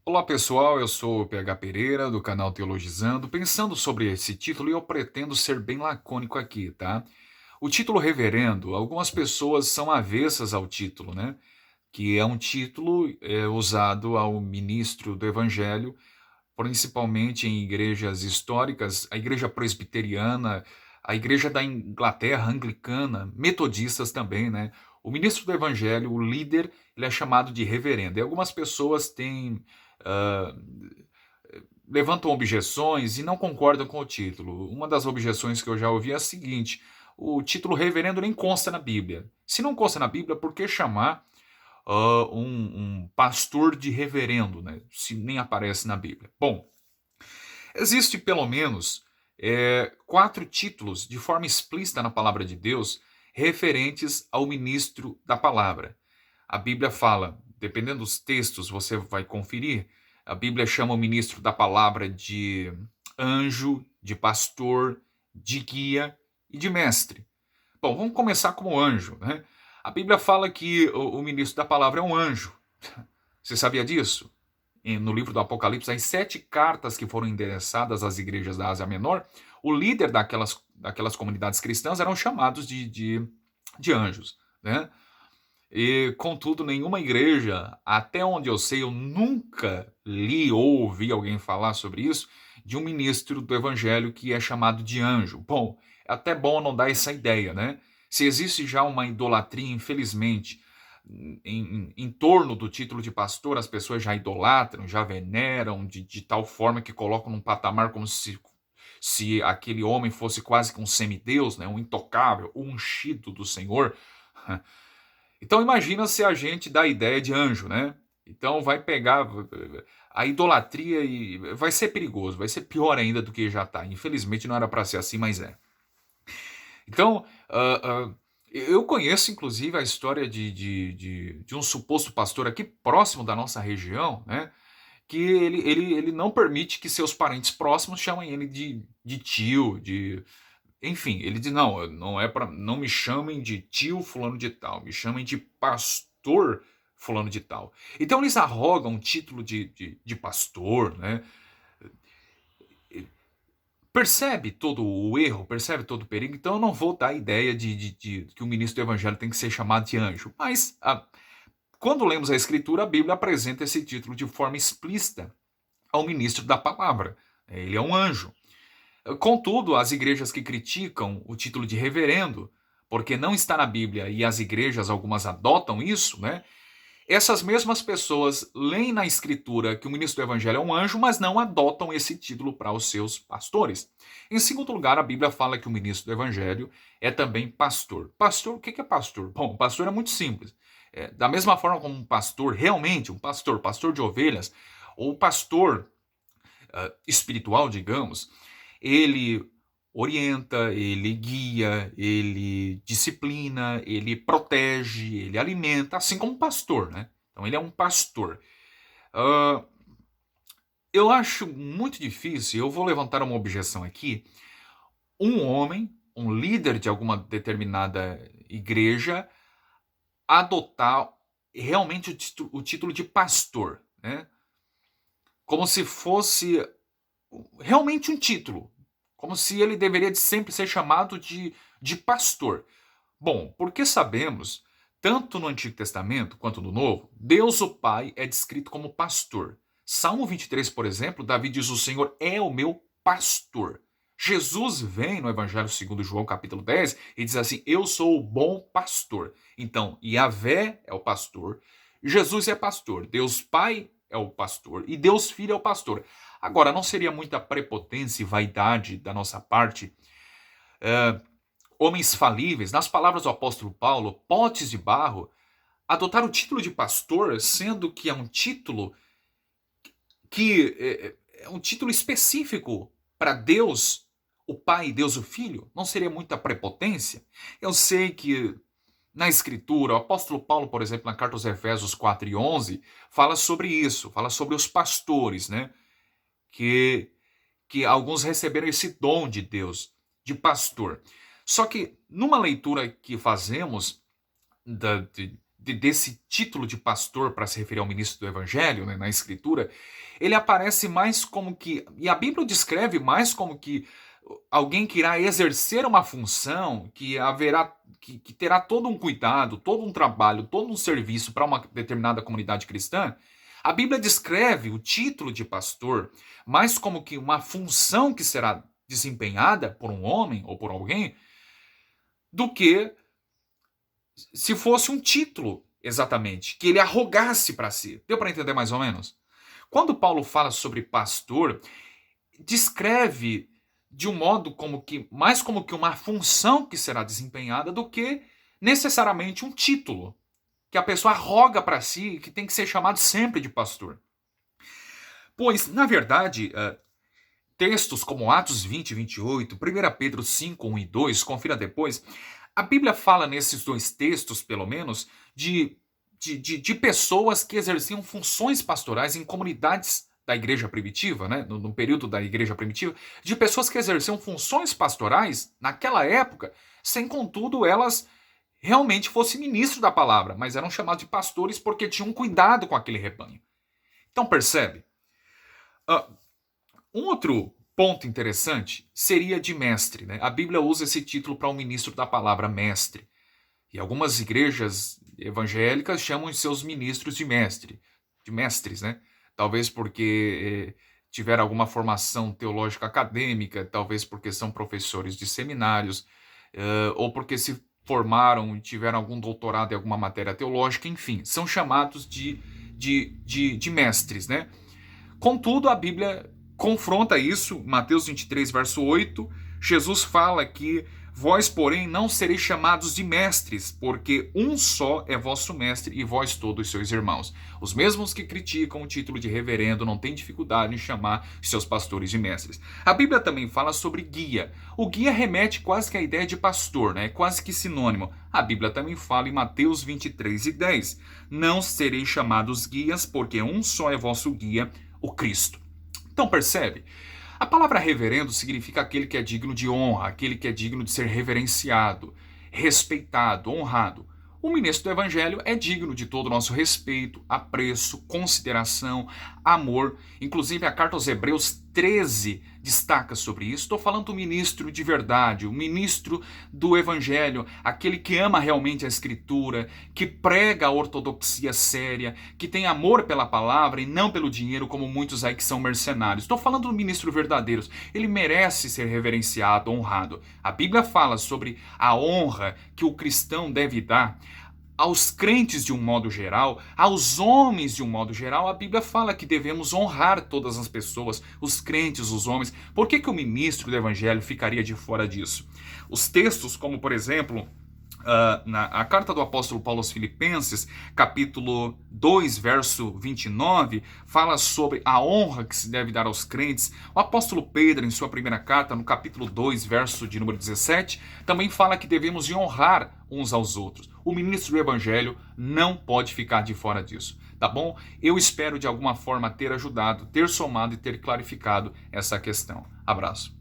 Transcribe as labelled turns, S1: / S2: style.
S1: Olá pessoal, eu sou o PH Pereira do canal Teologizando. Pensando sobre esse título, e eu pretendo ser bem lacônico aqui, tá? O título reverendo, algumas pessoas são avessas ao título, né? Que é um título usado ao ministro do Evangelho, principalmente em igrejas históricas, a igreja presbiteriana, a igreja da Inglaterra, anglicana, metodistas também, né? O ministro do Evangelho, o líder, ele é chamado de reverendo. E algumas pessoas têm ah, levantam objeções e não concordam com o título. Uma das objeções que eu já ouvi é a seguinte: o título reverendo nem consta na Bíblia. Se não consta na Bíblia, por que chamar um pastor de reverendo, né? Se nem aparece na Bíblia? Bom, existe pelo menos quatro títulos de forma explícita na palavra de Deus referentes ao ministro da palavra. A Bíblia fala, dependendo dos textos, você vai conferir, a Bíblia chama o ministro da palavra de anjo, de pastor, de guia e de mestre. Bom, vamos começar como anjo, né? A Bíblia fala que o ministro da palavra é um anjo. Você sabia disso? No livro do Apocalipse, as 7 cartas que foram endereçadas às igrejas da Ásia Menor, o líder daquelas comunidades cristãs eram chamados de anjos, né? E, contudo, nenhuma igreja, até onde eu sei, eu nunca li ou ouvi alguém falar sobre isso, de um ministro do evangelho que é chamado de anjo. Bom, é até bom não dar essa ideia, né? Se existe já uma idolatria, infelizmente, em torno do título de pastor, as pessoas já idolatram, já veneram de tal forma que colocam num patamar como se aquele homem fosse quase que um semideus, né? Um intocável, o ungido do Senhor. Então imagina se a gente dá a ideia de anjo, né? Então vai pegar a idolatria e vai ser perigoso, vai ser pior ainda do que já está. Infelizmente não era para ser assim, mas é. Então, eu conheço inclusive a história de um suposto pastor aqui próximo da nossa região, né? Que ele não permite que seus parentes próximos chamem ele de tio, enfim, ele diz: não, não é para, não me chamem de tio fulano de tal, me chamem de pastor fulano de tal. Então eles arrogam um título de pastor, né? Percebe todo o erro, percebe todo o perigo. Então eu não vou dar a ideia de que o ministro do evangelho tem que ser chamado de anjo. Mas quando lemos a escritura, a Bíblia apresenta esse título de forma explícita ao ministro da palavra. Ele é um anjo. Contudo, as igrejas que criticam o título de reverendo, porque não está na Bíblia e as igrejas, algumas adotam isso, né? Essas mesmas pessoas leem na Escritura que o ministro do Evangelho é um anjo, mas não adotam esse título para os seus pastores. Em segundo lugar, a Bíblia fala que o ministro do Evangelho é também pastor. Pastor, o que é pastor? Bom, pastor é muito simples. Da mesma forma como um pastor, realmente, um pastor, pastor de ovelhas, ou pastor espiritual, digamos, ele orienta, ele guia, ele disciplina, ele protege, ele alimenta, assim como um pastor, né? Então ele é um pastor. Uh, eu acho muito difícil, eu vou levantar uma objeção aqui, um homem, um líder de alguma determinada igreja, adotar realmente o título de pastor, né? Como se fosse realmente um título, como se ele deveria de sempre ser chamado de pastor. Bom, porque sabemos, tanto no Antigo Testamento quanto no Novo, Deus o Pai é descrito como pastor. Salmo 23, por exemplo, Davi diz: o Senhor é o meu pastor. Jesus vem no Evangelho segundo João, capítulo 10, e diz assim: eu sou o bom pastor. Então, Yahvé é o pastor, Jesus é pastor, Deus Pai é o pastor e Deus Filho é o pastor. Agora, não seria muita prepotência e vaidade da nossa parte, homens falíveis, nas palavras do apóstolo Paulo, potes de barro, adotar o título de pastor, sendo que é um título que é um título específico para Deus, o Pai e Deus o Filho? Não seria muita prepotência? Eu sei que na Escritura, o apóstolo Paulo, por exemplo, na carta aos Efésios 4 e 11, fala sobre isso, fala sobre os pastores, né? Que alguns receberam esse dom de Deus, de pastor. Só que numa leitura que fazemos desse título de pastor para se referir ao ministro do evangelho, né, na escritura, ele aparece mais como que, e a Bíblia o descreve mais como que alguém que irá exercer uma função, que terá todo um cuidado, todo um trabalho, todo um serviço para uma determinada comunidade cristã. A Bíblia descreve o título de pastor mais como que uma função que será desempenhada por um homem ou por alguém, do que se fosse um título, exatamente, que ele arrogasse para si. Deu para entender mais ou menos? Quando Paulo fala sobre pastor, descreve de um modo mais como que uma função que será desempenhada do que necessariamente um título que a pessoa arroga para si e que tem que ser chamado sempre de pastor. Pois, na verdade, textos como Atos 20 e 28, 1 Pedro 5, 1 e 2, confira depois, a Bíblia fala nesses dois textos, pelo menos, de pessoas que exerciam funções pastorais em comunidades da igreja primitiva, né, no período da igreja primitiva, de pessoas que exerciam funções pastorais naquela época, sem contudo elas realmente fossem ministros da palavra, mas eram chamados de pastores porque tinham cuidado com aquele rebanho. Então percebe? Um outro ponto interessante seria de mestre, né? A Bíblia usa esse título para um ministro da palavra mestre. E algumas igrejas evangélicas chamam os seus ministros de mestres, né? Talvez porque tiveram alguma formação teológica acadêmica, talvez porque são professores de seminários, ou porque se formaram e tiveram algum doutorado em alguma matéria teológica, enfim, são chamados de mestres, né? Contudo, a Bíblia confronta isso, Mateus 23, verso 8, Jesus fala que vós, porém, não sereis chamados de mestres, porque um só é vosso mestre e vós todos seus irmãos. Os mesmos que criticam o título de reverendo não têm dificuldade em chamar seus pastores de mestres. A Bíblia também fala sobre guia. O guia remete quase que à ideia de pastor, né? É quase que sinônimo. A Bíblia também fala em Mateus 23 e 10. Não sereis chamados guias, porque um só é vosso guia, o Cristo. Então percebe? A palavra reverendo significa aquele que é digno de honra, aquele que é digno de ser reverenciado, respeitado, honrado. O ministro do Evangelho é digno de todo o nosso respeito, apreço, consideração, amor. Inclusive a carta aos Hebreus 13 destaca sobre isso. Estou falando do ministro de verdade, o ministro do Evangelho, aquele que ama realmente a Escritura, que prega a ortodoxia séria, que tem amor pela palavra e não pelo dinheiro, como muitos aí que são mercenários. Estou falando do ministro verdadeiro. Ele merece ser reverenciado, honrado. A Bíblia fala sobre a honra que o cristão deve dar aos crentes de um modo geral, aos homens de um modo geral. A Bíblia fala que devemos honrar todas as pessoas, os crentes, os homens. Por que o ministro do Evangelho ficaria de fora disso? Os textos, como por exemplo, a carta do apóstolo Paulo aos Filipenses, capítulo 2, verso 29, fala sobre a honra que se deve dar aos crentes. O apóstolo Pedro, em sua primeira carta, no capítulo 2, verso de número 17, também fala que devemos honrar uns aos outros. O ministro do Evangelho não pode ficar de fora disso, tá bom? Eu espero de alguma forma ter ajudado, ter somado e ter clarificado essa questão. Abraço.